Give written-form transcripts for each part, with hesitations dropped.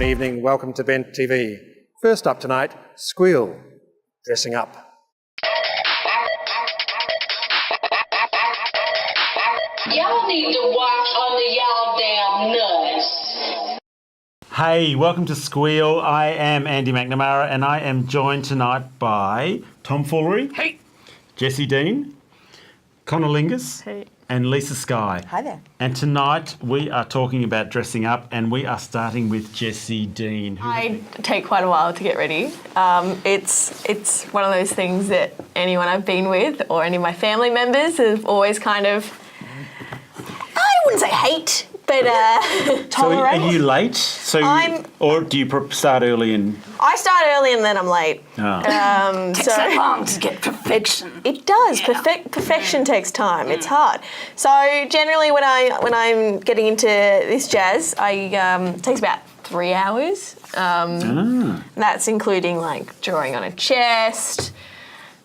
Good evening, welcome to BTV. First up tonight, Squeal, dressing up. Y'all need to watch under y'all damn nuts. Hey, welcome to Squeal. I am Andy McNamara and I am joined tonight by Tom Foolery. Hey. Jessie Dean, Connor Lingus. Hey. And Lisa-Skye. Hi there. And tonight we are talking about dressing up and we are starting with Jessie Dean. I take quite a while to get ready. It's one of those things that anyone I've been with or any of my family members have always kind of, I wouldn't say hate, but tolerate. So are you late? Or do you start early and... I start early and then I'm late. Oh. Takes so long to get perfection. It does. Yeah. Perfection takes time. It's hard. So generally, when I'm getting into this jazz, it takes about 3 hours. That's including like drawing on a chest,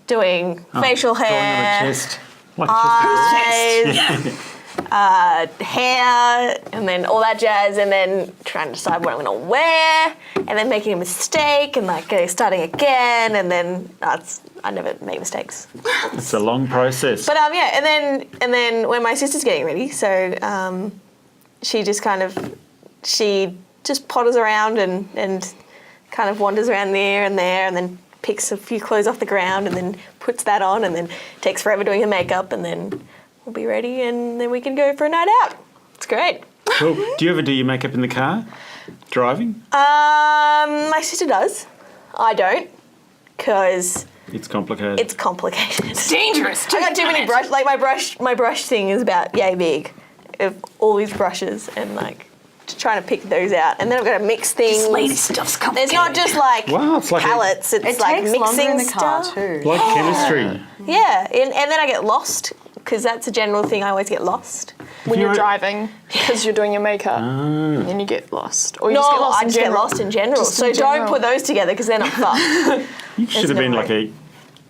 doing facial hair, Drawing on a chest. Like eyes, hair, and then all that jazz, and then trying to decide what I'm going to wear, and then making a mistake, and like starting again, and then I never make mistakes. It's a long process. But yeah, and then when my sister's getting ready, so she just potters around and kind of wanders around there, and then picks a few clothes off the ground, and then puts that on, and then takes forever doing her makeup, and then we'll be ready, and then we can go for a night out. It's great. Cool. Do you ever do your makeup in the car? Driving? My sister does. I don't, because It's complicated. it's complicated. It's dangerous. I got too many brush. Like my brush thing is about yay big, of all these brushes, and like just trying to pick those out, and then I've got to mix things. This lady stuff's complicated. It's not just like Wow, it's like palettes. It's like takes mixing longer in the car stuff. too. like chemistry. Yeah, and then I get lost because that's a general thing. I always get lost. When you're you're driving, because you're doing your makeup, and you get lost. Or you just get lost I in just get general. lost in general. Just So in don't general. put those together because then I'm fucked. You should have no been way. like a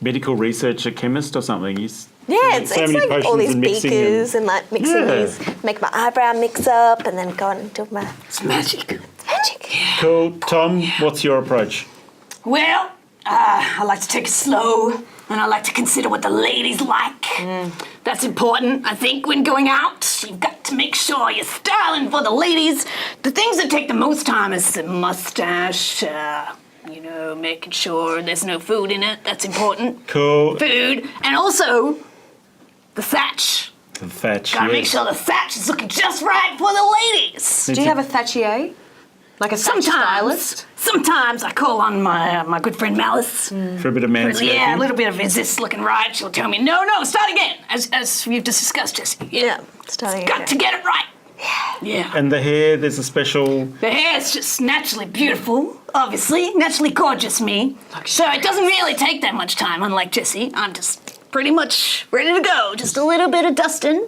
medical researcher chemist or something. Yeah, it's so many like all potions these and mixing beakers and like mixing Yeah. these, make my eyebrow mix up and then go and do my It's magic. magic. Cool. Tom, what's your approach? Well, I like to take it slow, and I like to consider what the ladies like. That's important, I think, when going out. You've got to make sure you're styling for the ladies. The things that take the most time is the mustache, making sure there's no food in it. That's important. Cool. Food, and also the thatch. The thatch. Gotta make yes. sure the thatch is looking just right for the ladies. Do you have a thatchier? Like a thatch stylist? Sometimes I call on my good friend Malice. For a bit of manscaping? Yeah, a little bit of is this looking right? She'll tell me, no, start again, as we've just discussed, Jessie. Yeah, starting Got to get it right. Yeah. And the hair, there's a special... The hair's just naturally beautiful, obviously, naturally gorgeous me. So it doesn't really take that much time, unlike Jessie. I'm just pretty much ready to go. Just a little bit of dusting,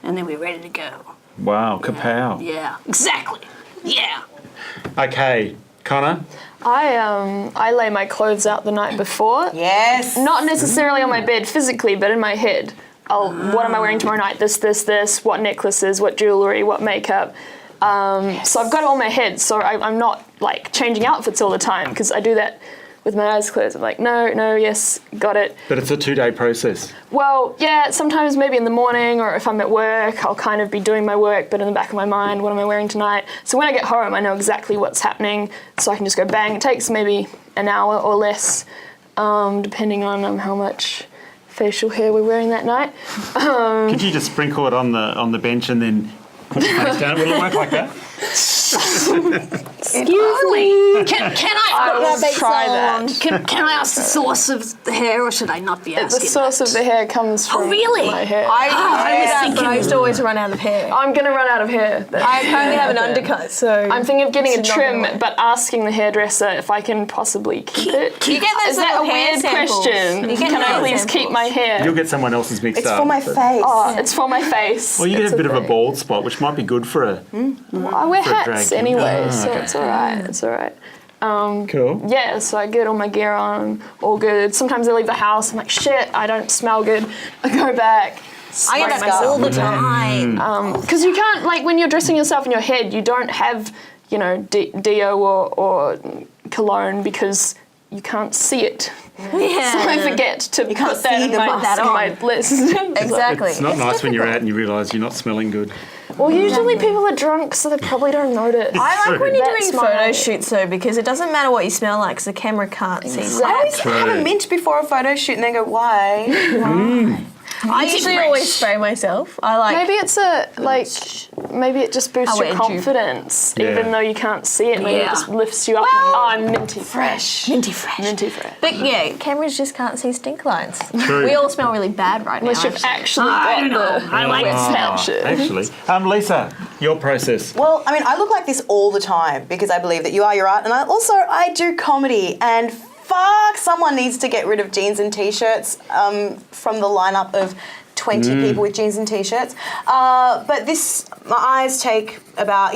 and then we're ready to go. Wow, kapow. Yeah, exactly. Yeah. Okay, Connor? I lay my clothes out the night before. Yes. Not necessarily on my bed physically, but in my head. What am I wearing tomorrow night? This, what necklaces, what jewellery, what makeup. So I've got it all in my head, so I'm not like changing outfits all the time, because I do that with my eyes closed. I'm like, no, yes, got it. But it's a 2-day process. Well, yeah, sometimes maybe in the morning, or if I'm at work, I'll kind of be doing my work, but in the back of my mind, what am I wearing tonight? So when I get home, I know exactly what's happening, so I can just go bang. It takes maybe an hour or less, depending on how much facial hair we're wearing that night. Could you just sprinkle it on the bench and then put your face down? Will it work like that? Excuse me. Can I will try that. Can I ask the source of the hair, or should I not be asking? The source of the hair comes from really? my hair. I was that, thinking- but I used to always run out of hair. I'm going to run out of hair. I currently have an undercut, so I'm thinking of getting a it's not trim, gonna work. but asking the hairdresser if I can possibly keep it. You get those Is that a little hair weird samples. question? You get Can I hair please samples. keep my hair? You'll get someone else's mixed It's up. for my but- face. Oh, it's for my face. Well, you get It's a bit of a thing. bald spot, which might be good for a... I wear for a hats drag. anyway, Oh, so okay. it's all right. It's all right. Cool. Yeah, so I get all my gear on, all good. Sometimes I leave the house, I'm like, shit, I don't smell good. I go back. I get that all the time. Because you can't, like, when you're dressing yourself in your head, you don't have deo or cologne because you can't see it. Yeah. So I forget to put that in my list. Exactly. It's not nice when you're out and you realise you're not smelling good. Well, usually people are drunk, so they probably don't notice. I like when you're That's doing my- photo shoots though, because it doesn't matter what you smell like, because the camera can't see. I always have a mint before a photo shoot and then go, why? I usually always spray myself. I like. Maybe it just boosts I'll your edge you. confidence, Yeah. even though you can't see it. Maybe it just lifts you up. I'm minty fresh. Minty fresh. Minty fresh. But yeah, cameras just can't see stink lines. True. We all smell really bad right Unless now. you've actually got the I like wet the smell. shit. Actually. Lisa, your process. Well, I mean, I look like this all the time because I believe that you are your art, and I do comedy, and fuck, someone needs to get rid of jeans and t-shirts from the lineup of 20 people with jeans and t-shirts. But my eyes take about,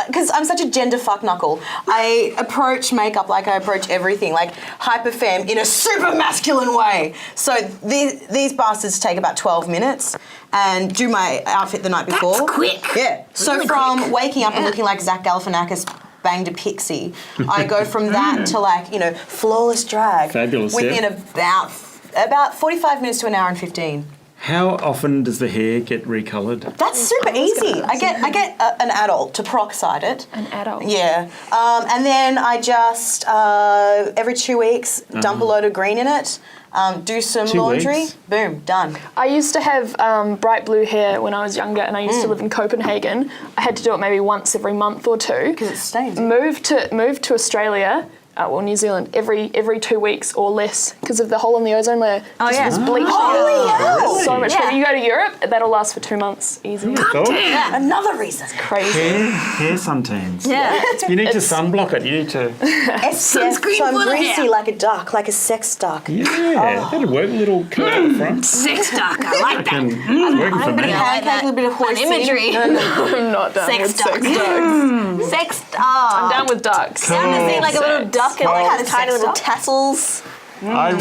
because I'm such a gender fuck knuckle. I approach makeup like I approach everything, like hyper femme in a super masculine way. So these bastards take about 12 minutes and do my outfit the night before. That's quick. Yeah. So Really from quick. waking up and looking like Zach Galifianakis banged a pixie, I go from that to flawless drag. Fabulous, within yeah. about 45 minutes to an hour and 15. How often does the hair get recoloured? That's super easy. I get an adult to peroxide it. An adult. Yeah. And then I just, every 2 weeks, dump a load of green in it, do some 2 laundry, weeks? boom, done. I used to have bright blue hair when I was younger, and I used to live in Copenhagen. I had to do it maybe once every month or two. Because it stains. Moved to Australia. New Zealand every 2 weeks or less because of the hole in the ozone layer. Oh, yeah. Was bleaching Holy hell! so much. Yeah. But you go to Europe, that'll last for 2 months easy. Another reason. Crazy. Hair suntans. Yeah. You need to sunblock it. You need to. Sunscreen so I'm for the greasy hair. like a duck, like a sex duck. Yeah, that'd work. A little curl at the front. Sex duck. I like that. It's working for me. Pancake, a little bit of horsey. Imagery. I'm not done Sex with sex ducks. ducks. Sex. I'm down with ducks. I'm just seeing like a little duck and Well, like sex tiny little duck. tassels. I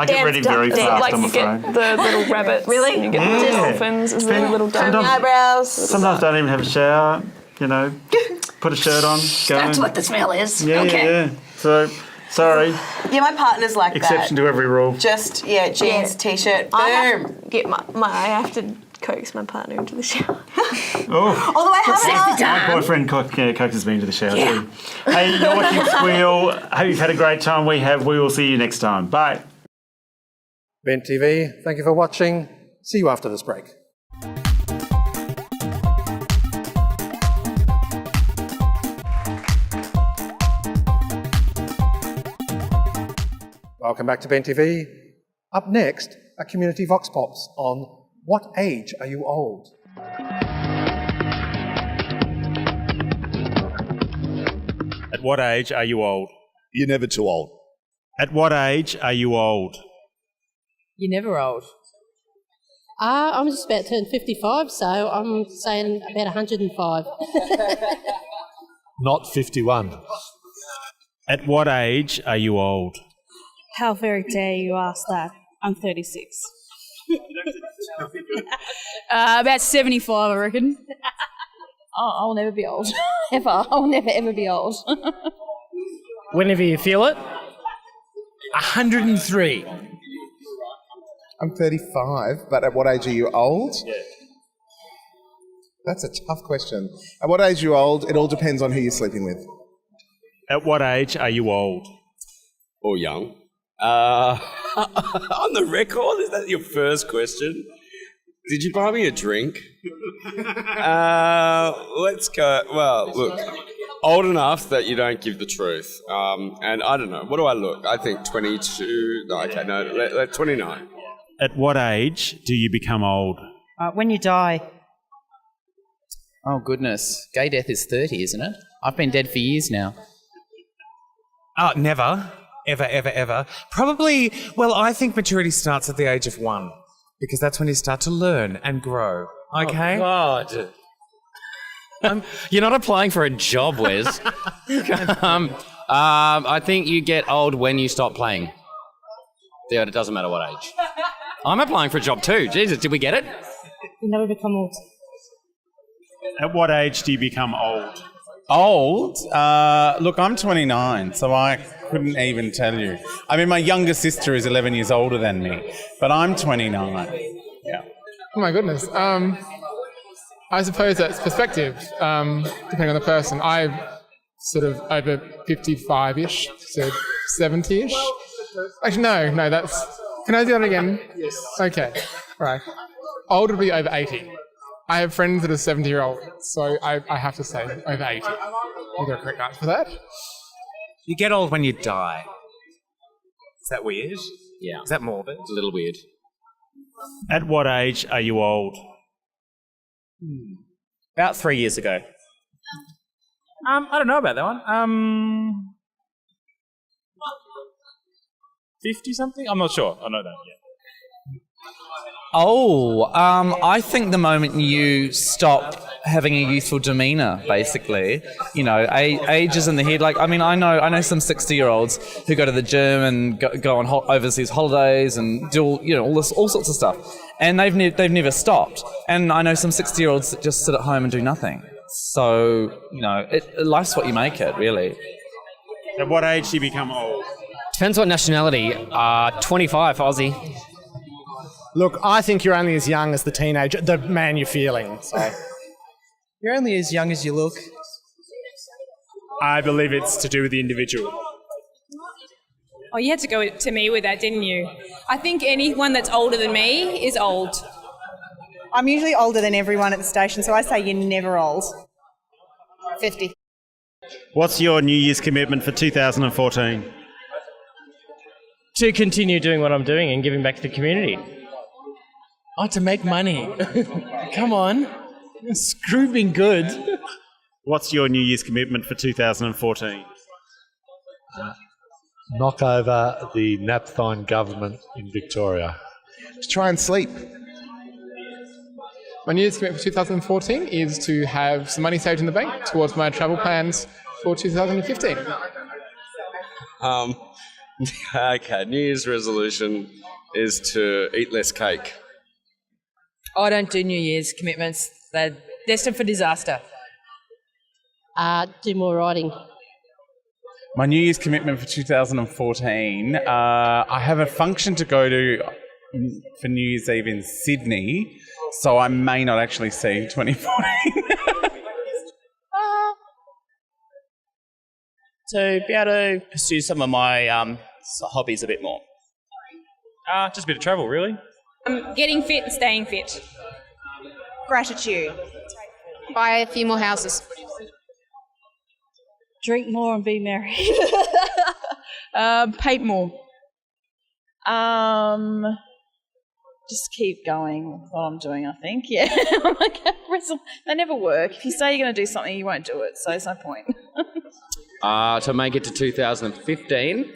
get ready very Dance fast, Like I'm you get afraid. the little rabbits. Really? And you get the dolphins as the little Comb ducks. the eyebrows. Sometimes don't even have a shower, put a shirt on, go. That's what the smell is. Yeah, okay. yeah. So, sorry, Yeah, my partner's like exception that. to every rule. Just, jeans, Yeah. t-shirt, I boom. have to get I have to coax my partner into the shower. Oh, Although I have my boyfriend coaxes me into the shower too. Hey, you're watching Squeal. Hope you've had a great time. We have. We will see you next time. Bye. Bent TV, thank you for watching. See you after this break. Welcome back to Bent TV. Up next, a community vox pops on What Age Are You Old? At what age are you old? You're never too old. At what age are you old? You're never old. I'm just about to turn 55, so I'm saying about 105. Not 51. At what age are you old? How very dare you ask that? I'm 36. About 75, I reckon. I'll never be old. Ever. I'll never, ever be old. Whenever you feel it. 103. I'm 35, but at what age are you old? Yeah. That's a tough question. At what age are you old? It all depends on who you're sleeping with. At what age are you old? Or young. On the record, is that your first question? Did you buy me a drink? Let's go. Well, look, old enough that you don't give the truth. And I don't know. What do I look? I think 22. No, okay, no, 29. At what age do you become old? When you die. Oh, goodness. Gay death is 30, isn't it? I've been dead for years now. Oh, never. Ever, ever, ever. Probably, well, I think maturity starts at the age of 1, because that's when you start to learn and grow. Okay? Oh, God. You're not applying for a job, Wes. I think you get old when you stop playing. Yeah, it doesn't matter what age. I'm applying for a job too. Jesus, did we get it? You never become old. At what age do you become old? Old? Look, I'm 29, so I couldn't even tell you. I mean, my younger sister is 11 years older than me, but I'm 29. Yeah. Oh my goodness. I suppose that's perspective, depending on the person. I'm sort of over 55-ish, so 70-ish. Actually, no, that's... Can I do that again? Yes. Okay, right. Old would be over 80. I have friends that are 70-year-old, so I have to say over 80. Is there a correct answer for that? You get old when you die. Is that weird? Yeah. Is that morbid? It's a little weird. At what age are you old? About 3 years ago. I don't know about that one. 50 something? I'm not sure. I know that. Yeah. Oh, I think the moment you stop having a youthful demeanour, basically, you know, age is in the head. Like, I mean, I know some 60-year-olds who go to the gym and go on overseas holidays and do all sorts of stuff, and they've never stopped. And I know some 60-year-olds that just sit at home and do nothing. So, you know, life's what you make it, really. At what age do you become old? Depends what nationality. 25 Aussie. Look, I think you're only as young as the man you're feeling. So. You're only as young as you look. I believe it's to do with the individual. Oh, you had to go to me with that, didn't you? I think anyone that's older than me is old. I'm usually older than everyone at the station, so I say you're never old. 50. What's your New Year's commitment for 2014? To continue doing what I'm doing and giving back to the community. Oh, to make money. Come on. Screw being good. What's your New Year's commitment for 2014? Knock over the Napthine government in Victoria. To try and sleep. My New Year's commitment for 2014 is to have some money saved in the bank towards my travel plans for 2015. Okay, New Year's resolution is to eat less cake. I don't do New Year's commitments. They're destined for disaster. Do more writing. My New Year's commitment for 2014, I have a function to go to for New Year's Eve in Sydney, so I may not actually see 2014. To be able to pursue some of my hobbies a bit more. Just a bit of travel, really. Getting fit and staying fit. Gratitude. Buy a few more houses. Drink more and be merry. Paint more. Just keep going with what I'm doing, I think. Yeah. They never work. If you say you're going to do something, you won't do it, so there's no point. To make it to 2015. Do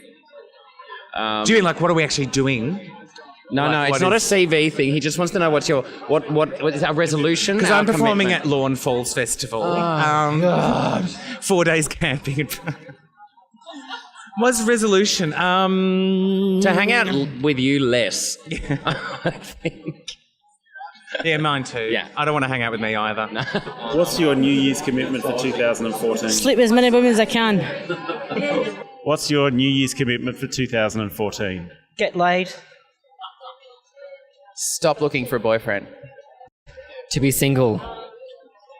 you mean like what are we actually doing? No, it's not a CV thing. He just wants to know what is our resolution? Because I'm performing at Lawn Falls Festival. God. 4 days camping. What's the resolution? To hang out with you less. I think. Yeah, mine too. Yeah. I don't want to hang out with me either. What's your New Year's commitment for 2014? Sleep with as many women as I can. What's your New Year's commitment for 2014? Get laid. Stop looking for a boyfriend. To be single.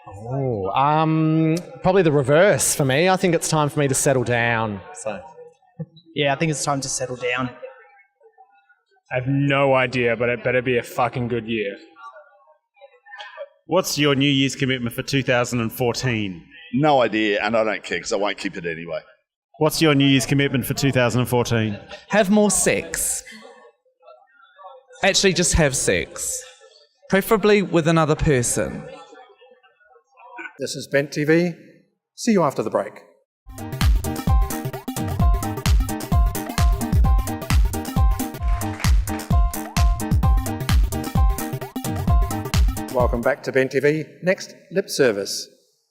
Oh, probably the reverse for me. I think it's time for me to settle down. So. Yeah, I think it's time to settle down. I have no idea, but it better be a fucking good year. What's your New Year's commitment for 2014? No idea, and I don't care because I won't keep it anyway. What's your New Year's commitment for 2014? Have more sex. Actually, just have sex. Preferably with another person. This is Bent TV. See you after the break. Welcome back to Bent TV. Next, lip service.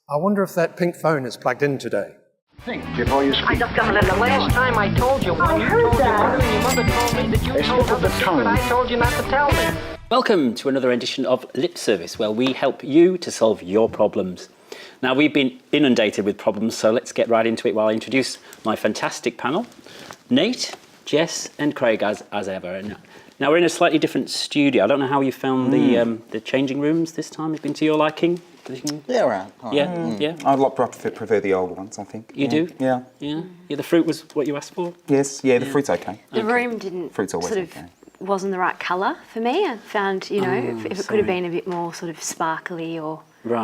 I wonder if that pink phone is plugged in today. Think before you speak. I just got a little last time I told you. I heard that. Your mother told me that you told her the secret. I told you not to tell me. Welcome to another edition of Lip Service, where we help you to solve your problems. Now, we've been inundated with problems, so let's get right into it while I introduce my fantastic panel. Nate, Jess and Craig as ever. Now, we're in a slightly different studio. I don't know how you found the changing rooms this time. It's been to your liking? Yeah, right. Yeah. I'd prefer the old ones, I think. You do? Yeah. Yeah. The fruit was what you asked for? Yes, the fruit's okay. The room didn't Fruit's always sort of okay. wasn't the right colour for me. I found, if it could have been a bit more sort of sparkly or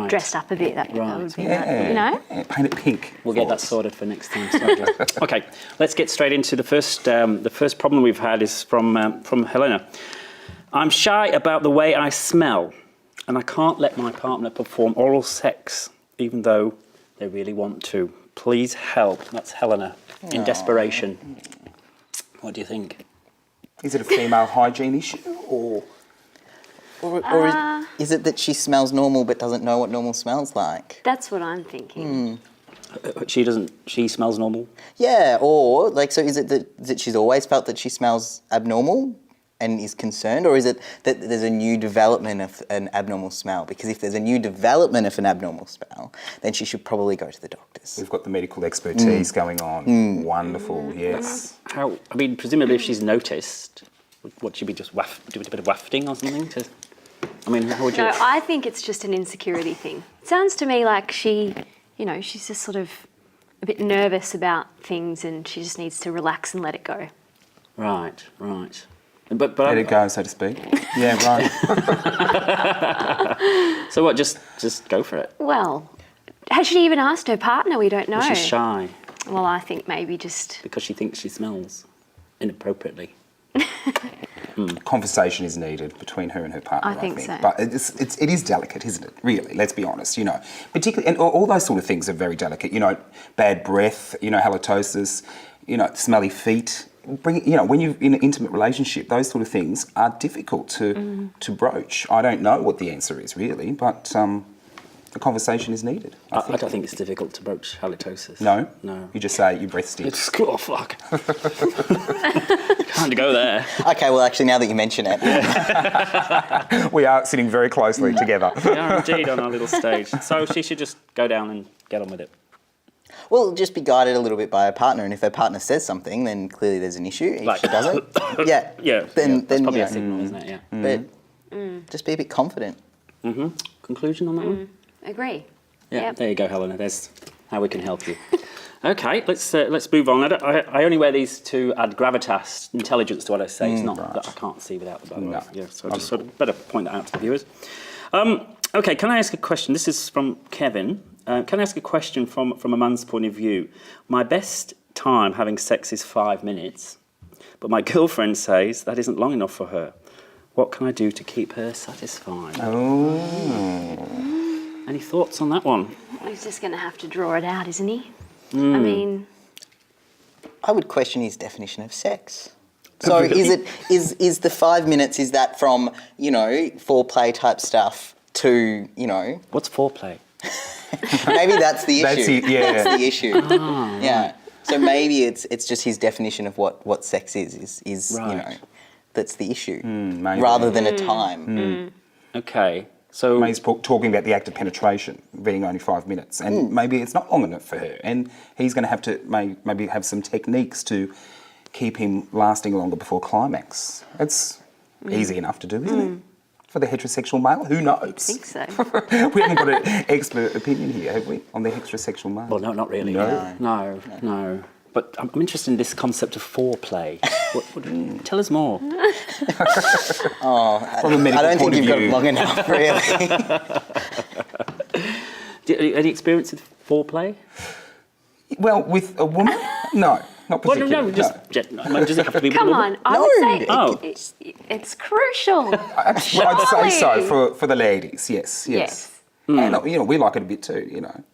dressed up a bit, that would have been, Yeah, paint it pink. We'll get that sorted for next time. Okay, let's get straight into the first. The first problem we've had is from Helena. I'm shy about the way I smell, and I can't let my partner perform oral sex, even though they really want to. Please help. That's Helena in desperation. What do you think? Is it a female hygiene issue, or is it that she smells normal but doesn't know what normal smells like? That's what I'm thinking. She smells normal? Yeah, or so is it that she's always felt that she smells abnormal and is concerned, or is it that there's a new development of an abnormal smell? Because if there's a new development of an abnormal smell, then she should probably go to the doctors. We've got the medical expertise going on. Wonderful, yes. Presumably if she's noticed, would she be just doing a bit of wafting or something? How would you... No, I think it's just an insecurity thing. It sounds to me like she's just sort of a bit nervous about things and she just needs to relax and let it go. Right. But let it go, so to speak. Yeah, right. So what, just go for it? Well, has she even asked her partner? We don't know. She's shy. Well, I think maybe just... Because she thinks she smells inappropriately. Conversation is needed between her and her partner, I think so. But it is delicate, isn't it? Really, let's be honest, Particularly, and all those sort of things are very delicate, bad breath, halitosis, smelly feet. When you're in an intimate relationship, those sort of things are difficult to broach. I don't know what the answer is really, but the conversation is needed. I don't think it's difficult to broach halitosis. No? No. You just say your breath stinks. Oh, fuck. Can't go there. Okay, well, actually, now that you mention it. We are sitting very closely together. We are indeed on our little stage. So she should just go down and get on with it. Well, just be guided a little bit by her partner, and if her partner says something, then clearly there's an issue. If she doesn't, then that's probably a signal, isn't it? Yeah. But just be a bit confident. Conclusion on that one? Agree. Yeah. There you go, Helena. There's how we can help you. Okay, let's move on. I only wear these to add gravitas, intelligence to what I say. It's not that I can't see without them, by the way. Yeah, so I just sort of better point that out to the viewers. Okay, can I ask a question? This is from Kevin. Can I ask a question from a man's point of view? My best time having sex is 5 minutes, but my girlfriend says that isn't long enough for her. What can I do to keep her satisfied? Any thoughts on that one? He's just going to have to draw it out, isn't he? I would question his definition of sex. So is the 5 minutes, is that from, foreplay type stuff to, What's foreplay? Maybe that's the issue. That's the issue. Yeah. So maybe it's just his definition of what sex is that's the issue, rather than a time. Okay. So he's talking about the act of penetration being only 5 minutes, and maybe it's not long enough for her, and he's going to have to maybe have some techniques to keep him lasting longer before climax. It's easy enough to do, isn't it? For the heterosexual male, who knows? I think so. We haven't got an expert opinion here, have we, on the heterosexual male? Well, no, not really. No. But I'm interested in this concept of foreplay. Tell us more. From a medical I don't think you've got it long enough, really. Any experience with foreplay? Well, with a woman? No, not particularly. Does it have to be with Come a woman? on, I would say it's crucial. I'd say so for the ladies, yes. And, we like it a bit too,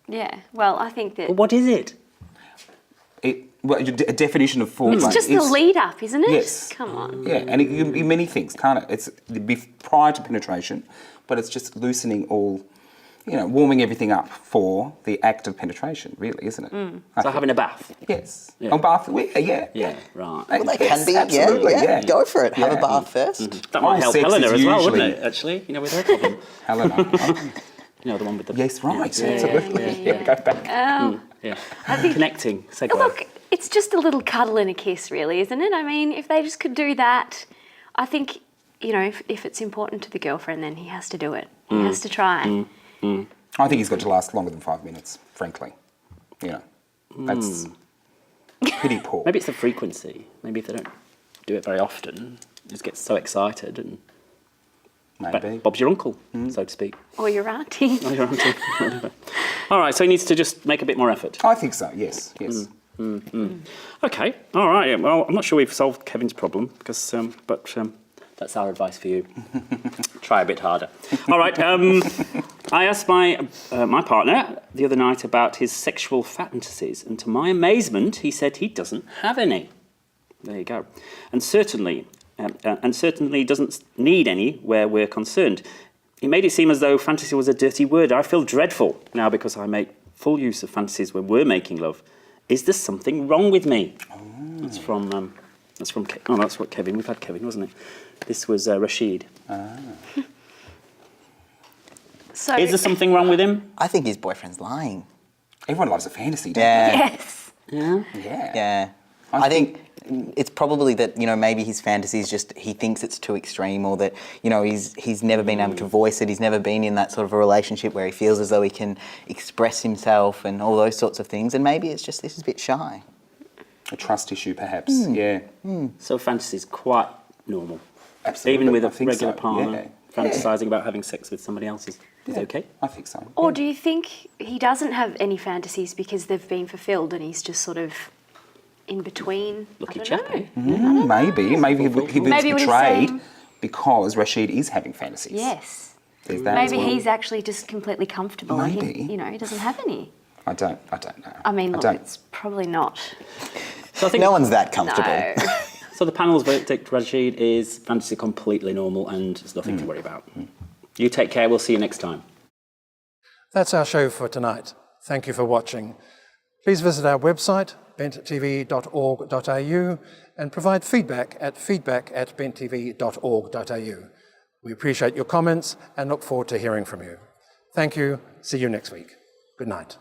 Yeah, well, I think that... What is it? A definition of foreplay. It's just the lead up, isn't it? Yes. Come on. Yeah, and it can be many things, can't it? It's prior to penetration, but it's just loosening all, warming everything up for the act of penetration, really, isn't it? So having a bath? Yes. A bath, yeah, right. Well, they can be, absolutely, yeah. Go for it. Have a bath first. That might help Helena as well, wouldn't it, actually? With her problem. Helena. You know, the one with the... Yes, right, Yeah, absolutely. yeah. Go back. Yeah. I think, Connecting, segue. look, it's just a little cuddle and a kiss, really, isn't it? I mean, if they just could do that, I think, you know, if it's important to the girlfriend, then he has to do it. He has to try. I think he's got to last longer than 5 minutes, frankly. You know, that's pretty poor. Maybe it's the frequency. Maybe if they don't do it very often, he just gets so excited and... Maybe. Bob's your uncle, so to speak. Or your auntie. Or your auntie. Whatever. All right, so he needs to just make a bit more effort. I think so, yes. Okay, all right. Yeah, well, I'm not sure we've solved Kevin's problem, because, but that's our advice for you. Try a bit harder. All right, I asked my partner the other night about his sexual fantasies, and to my amazement, he said he doesn't have any. There you go. And certainly doesn't need any where we're concerned. He made it seem as though fantasy was a dirty word. I feel dreadful now because I make full use of fantasies when we're making love. Is there something wrong with me? That's from that's what Kevin. We've had Kevin, wasn't it? This was Rashid. So, is there something wrong with him? I think his boyfriend's lying. Everyone loves a fantasy, don't they? Yes. Yeah. Yeah. I think it's probably that, you know, maybe his fantasy is just he thinks it's too extreme, or that, you know, he's never been able to voice it. He's never been in that sort of a relationship where he feels as though he can express himself and all those sorts of things. And maybe it's just this is a bit shy. A trust issue, perhaps. Yeah. So fantasy is quite normal. Absolutely. Even with I a think regular so, partner, yeah. fantasising about having sex with somebody else is okay? I think so. Or do you think he doesn't have any fantasies because they've been fulfilled and he's just sort of in between? Lucky I chap, don't eh? know. Maybe he was Maybe what he's betrayed saying- because Rashid is having fantasies. Yes. There's that as Maybe well. he's actually just completely comfortable. And Maybe. he doesn't have any. I don't know. I mean, look, it's probably not. So I think No one's that comfortable. No. So the panel's verdict, Rashid, is fantasy completely normal and there's nothing to worry about. You take care. We'll see you next time. That's our show for tonight. Thank you for watching. Please visit our website, benttv.org.au, and provide feedback at benttv.org.au. We appreciate your comments and look forward to hearing from you. Thank you. See you next week. Good night.